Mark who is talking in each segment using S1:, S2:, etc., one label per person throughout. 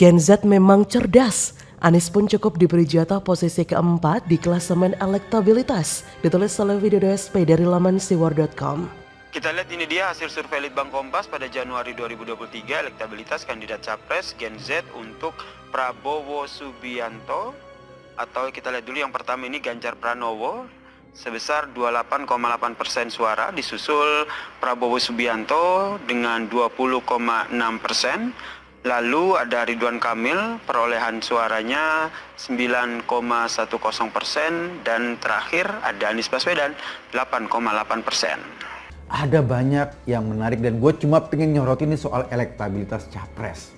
S1: Gen Z memang cerdas. Anies pun cukup diberi jatah posisi keempat di klasemen elektabilitas. Ditulis oleh Widodo SP dari laman siwar.com.
S2: Kita lihat ini dia hasil survei Litbang Kompas pada Januari 2023, elektabilitas kandidat Capres Gen Z untuk Prabowo Subianto, atau kita lihat dulu yang pertama ini Ganjar Pranowo sebesar 28,8% suara, disusul Prabowo Subianto dengan 20,6%. Lalu ada Ridwan Kamil, perolehan suaranya 9,10%, dan terakhir ada Anies Baswedan 8,8%.
S3: Ada banyak yang menarik dan gue cuma pengen nyorotin soal elektabilitas Capres.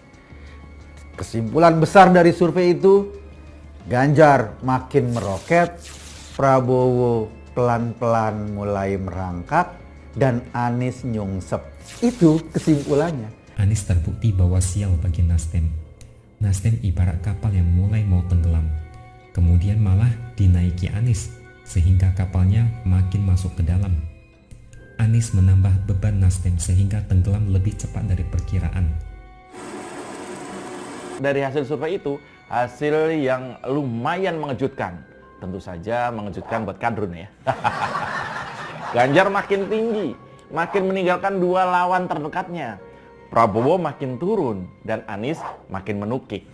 S3: Kesimpulan besar dari survei itu, Ganjar makin meroket, Prabowo pelan-pelan mulai merangkak, dan Anies nyungsep. Itu kesimpulannya.
S4: Anies terbukti bahwa sial bagi Nasdem. Nasdem ibarat kapal yang mulai mau tenggelam, kemudian malah dinaiki Anies sehingga kapalnya makin masuk ke dalam. Anies menambah beban Nasdem sehingga tenggelam lebih cepat dari perkiraan.
S5: Dari hasil survei itu, hasil yang lumayan mengejutkan. Tentu saja mengejutkan buat kadrun ya. Ganjar makin tinggi, makin meninggalkan dua lawan terdekatnya. Prabowo makin turun dan Anies makin menukik.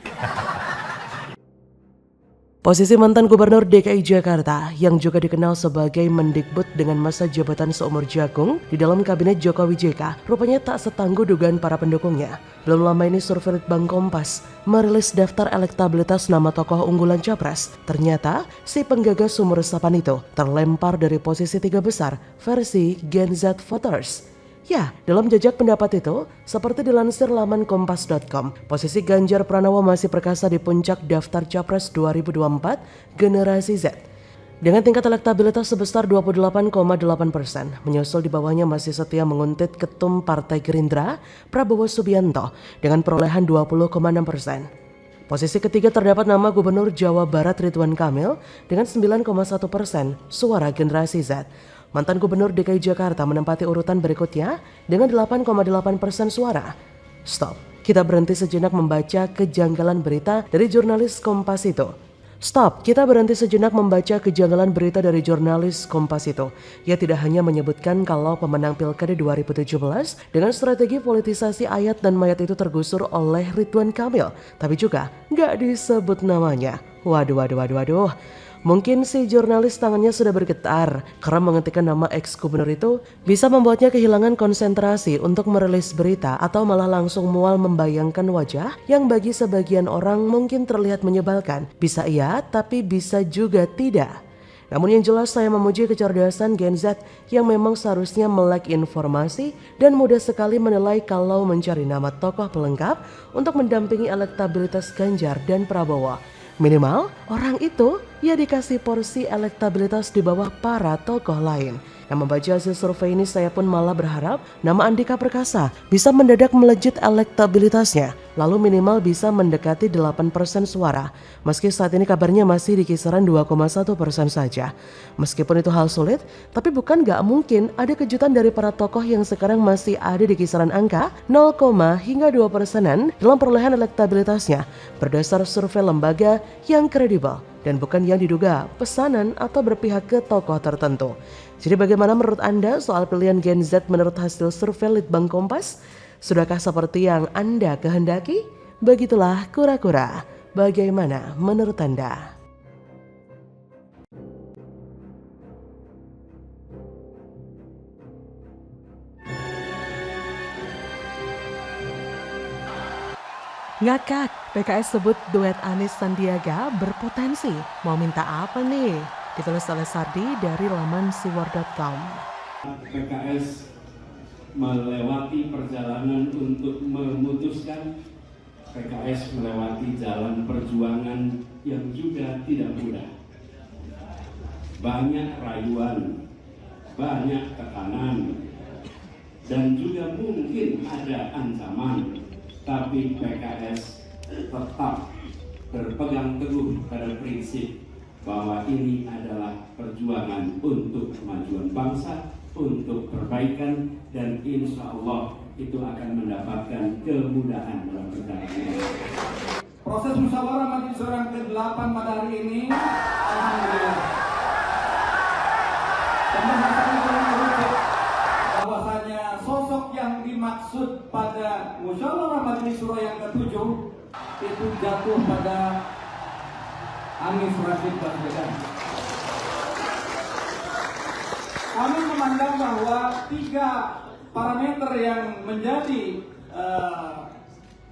S1: Posisi mantan Gubernur DKI Jakarta yang juga dikenal sebagai Mendikbud dengan masa jabatan seumur jagung di dalam kabinet Jokowi JK rupanya tak setangguh dugaan para pendukungnya. Belum lama ini survei Litbang Kompas merilis daftar elektabilitas nama tokoh unggulan Capres. Ternyata si penggagas sumur resapan itu terlempar dari posisi 3 besar versi Gen Z Voters. Ya, dalam jejak pendapat itu, seperti dilansir laman kompas.com, posisi Ganjar Pranowo masih perkasa di puncak daftar Capres 2024 generasi Z. Dengan tingkat elektabilitas sebesar 28,8%, menyusul di bawahnya masih setia menguntit ketum Partai Gerindra, Prabowo Subianto, dengan perolehan 20,6%. Posisi ketiga terdapat nama Gubernur Jawa Barat Ridwan Kamil dengan 9,1% suara generasi Z. Mantan Gubernur DKI Jakarta menempati urutan berikutnya dengan 8,8% suara. Stop, kita berhenti sejenak membaca kejanggalan berita dari jurnalis Kompas itu. Stop, kita berhenti sejenak membaca kejanggalan berita dari jurnalis Kompas itu. Ia tidak hanya menyebutkan kalau pemenang Pilkada 2017 dengan strategi politisasi ayat dan mayat itu tergusur oleh Ridwan Kamil, tapi juga nggak disebut namanya. Waduh. Mungkin si jurnalis tangannya sudah bergetar karena mengetikkan nama ex-gubernur itu bisa membuatnya kehilangan konsentrasi untuk merilis berita atau malah langsung mual membayangkan wajah yang bagi sebagian orang mungkin terlihat menyebalkan. Bisa iya, tapi bisa juga tidak. Namun yang jelas saya memuji kecerdasan Gen Z yang memang seharusnya melek informasi dan mudah sekali menilai kalau mencari nama tokoh pelengkap untuk mendampingi elektabilitas Ganjar dan Prabowo. Minimal orang itu ya dikasih porsi elektabilitas di bawah para tokoh lain. Yang membaca hasil survei ini saya pun malah berharap nama Andika Perkasa bisa mendadak melejit elektabilitasnya. Lalu minimal bisa mendekati 8% suara. Meski saat ini kabarnya masih di kisaran 2,1% saja. Meskipun itu hal sulit, tapi bukan gak mungkin ada kejutan dari para tokoh yang sekarang masih ada di kisaran angka 0, hingga 2%-an dalam perolehan elektabilitasnya berdasar survei lembaga yang kredibel dan bukan yang diduga pesanan atau berpihak ke tokoh tertentu. Jadi bagaimana menurut Anda soal pilihan Gen Z menurut hasil survei Litbang Kompas? Sudahkah seperti yang Anda kehendaki? Begitulah kura-kura. Bagaimana menurut Anda? Ngakak, PKS sebut duet Anies Sandiaga berpotensi. Mau minta apa nih? Ditulis oleh Sardi dari laman siwar.com.
S6: PKS melewati perjalanan untuk memutuskan. PKS melewati jalan perjuangan yang juga tidak mudah. Banyak rayuan, banyak tekanan, dan juga mungkin ada ancaman. Tapi PKS tetap berpegang teguh pada prinsip bahwa ini adalah perjuangan untuk kemajuan bangsa, untuk perbaikan, dan insya Allah itu akan mendapatkan kemudahan dalam perjalanan. Proses musyawarah majelis syuro yang ke-8 pada hari ini, alhamdulillah, pembahasan itu merujuk bahwasanya sosok yang dimaksud pada musyawarah majelis syuro yang ke-7 itu jatuh pada Anies Rashid Baswedan. Kami memandang bahwa 3 parameter yang menjadi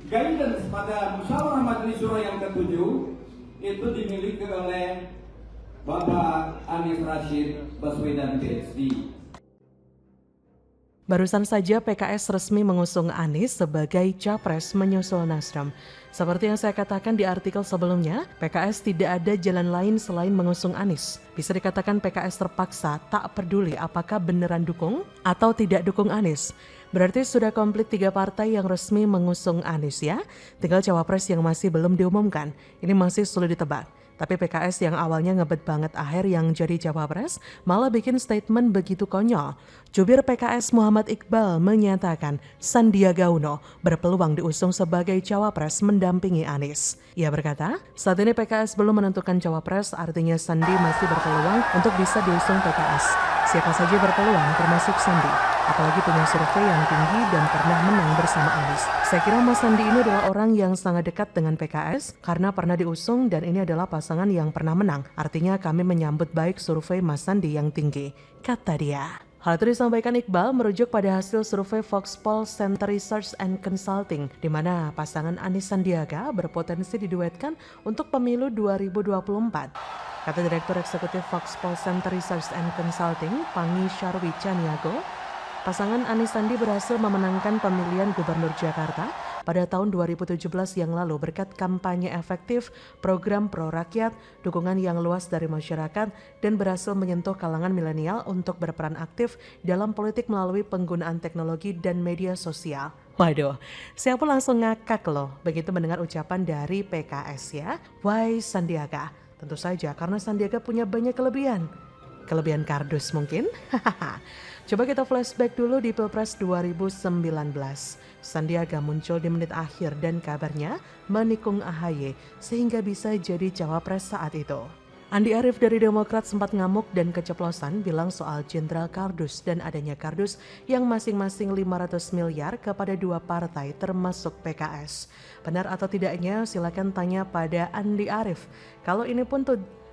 S6: guidance pada musyawarah majelis syuro yang ke-7 itu dimiliki oleh Bapak Anies Rashid Baswedan PhD.
S1: Barusan saja PKS resmi mengusung Anies sebagai capres menyusul Nasdem. Seperti yang saya katakan di artikel sebelumnya, PKS tidak ada jalan lain selain mengusung Anies. Bisa dikatakan PKS terpaksa tak peduli apakah beneran dukung atau tidak dukung Anies. Berarti sudah komplit 3 partai yang resmi mengusung Anies ya. Tinggal cawapres yang masih belum diumumkan. Ini masih sulit ditebak. Tapi PKS yang awalnya ngebet banget Aher yang jadi cawapres malah bikin statement begitu konyol. Jubir PKS Muhammad Iqbal menyatakan Sandiaga Uno berpeluang diusung sebagai cawapres mendampingi Anies. Ia berkata, saat ini PKS belum menentukan cawapres, artinya Sandi masih berpeluang untuk bisa diusung PKS. Siapa saja berpeluang termasuk Sandi, apalagi punya survei yang tinggi dan pernah menang bersama Anies. Saya kira Mas Sandi ini adalah orang yang sangat dekat dengan PKS karena pernah diusung dan ini adalah pasangan yang pernah menang. Artinya kami menyambut baik survei Mas Sandi yang tinggi, kata dia. Hal itu disampaikan Iqbal merujuk pada hasil survei Foxpol Center Research and Consulting, di mana pasangan Anies Sandiaga berpotensi diduetkan untuk pemilu 2024. Kata Direktur Eksekutif Foxpol Center Research and Consulting, Pangi Syarwi Caniago, pasangan Anies Sandi berhasil memenangkan pemilihan Gubernur Jakarta pada tahun 2017 yang lalu berkat kampanye efektif, program pro rakyat, dukungan yang luas dari masyarakat, dan berhasil menyentuh kalangan milenial untuk berperan aktif dalam politik melalui penggunaan teknologi dan media sosial. Waduh, saya pun langsung ngakak loh begitu mendengar ucapan dari PKS ya. Why Sandiaga? Tentu saja karena Sandiaga punya banyak kelebihan. Kelebihan kardus mungkin? Coba kita flashback dulu di Pilpres 2019. Sandiaga muncul di menit akhir dan kabarnya menikung AHY sehingga bisa jadi cawapres saat itu. Andi Arief dari Demokrat sempat ngamuk dan keceplosan bilang soal Jenderal Kardus dan adanya kardus yang masing-masing 500 miliar kepada 2 partai termasuk PKS. Benar atau tidaknya silakan tanya pada Andi Arief.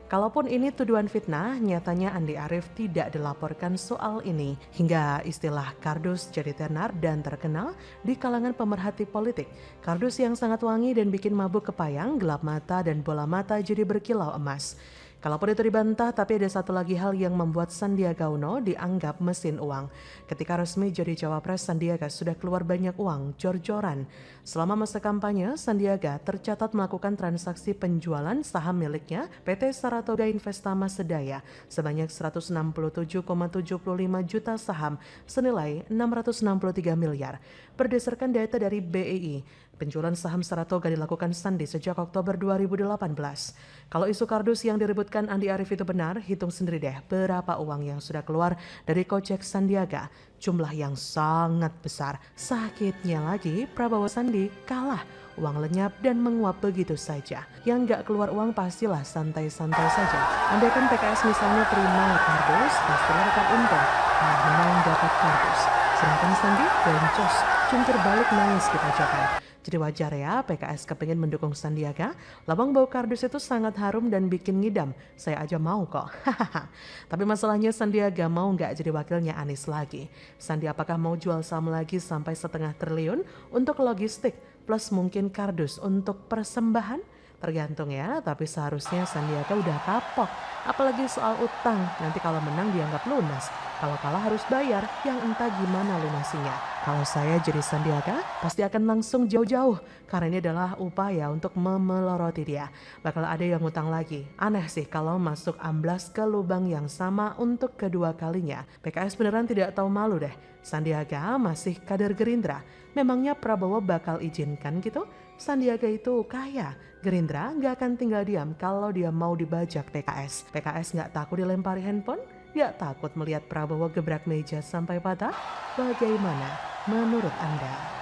S1: Kalaupun ini tuduhan fitnah, nyatanya Andi Arief tidak dilaporkan soal ini. Hingga istilah kardus jadi tenar dan terkenal di kalangan pemerhati politik. Kardus yang sangat wangi dan bikin mabuk kepayang, gelap mata dan bola mata jadi berkilau emas. Kalaupun itu dibantah, tapi ada satu lagi hal yang membuat Sandiaga Uno dianggap mesin uang. Ketika resmi jadi cawapres, Sandiaga sudah keluar banyak uang, jor-joran. Selama masa kampanye, Sandiaga tercatat melakukan transaksi penjualan saham miliknya PT Saratoga Investama Sedaya sebanyak 167,75 juta saham senilai 663 miliar. Berdasarkan data dari BEI, penjualan saham Saratoga dilakukan Sandi sejak Oktober 2018. Kalau isu kardus yang diributkan Andi Arief itu benar, hitung sendiri deh berapa uang yang sudah keluar dari kocek Sandiaga. Jumlah yang sangat besar. Sakitnya lagi, Prabowo Sandi kalah. Uang lenyap dan menguap begitu saja. Yang gak keluar uang pastilah santai-santai saja. Andaikan PKS misalnya terima kardus, pastilah tetap untung. Nah, menang dapat kardus. Sedangkan Sandi bencos, jungkir balik nangis di pojokan. Jadi wajar ya PKS kepingin mendukung Sandiaga. Lambang bau kardus itu sangat harum dan bikin ngidam. Saya aja mau kok. Tapi masalahnya Sandiaga mau nggak jadi wakilnya Anies lagi. Sandi apakah mau jual saham lagi sampai 0,5 triliun untuk logistik plus mungkin kardus untuk persembahan? Tergantung ya, tapi seharusnya Sandiaga udah kapok. Apalagi soal utang, nanti kalau menang dianggap lunas. Kalau kalah harus bayar, yang entah gimana lunasinya. Kalau saya jadi Sandiaga, pasti akan langsung jauh-jauh. Karena ini adalah upaya untuk memeloroti dia. Bakal ada yang ngutang lagi. Aneh sih kalau masuk amblas ke lubang yang sama untuk kedua kalinya. PKS beneran tidak tahu malu deh. Sandiaga masih kader Gerindra. Memangnya Prabowo bakal izinkan gitu? Sandiaga itu kaya. Gerindra gak akan tinggal diam kalau dia mau dibajak PKS. PKS gak takut dilempari handphone? Gak takut melihat Prabowo gebrak meja sampai patah? Bagaimana menurut Anda?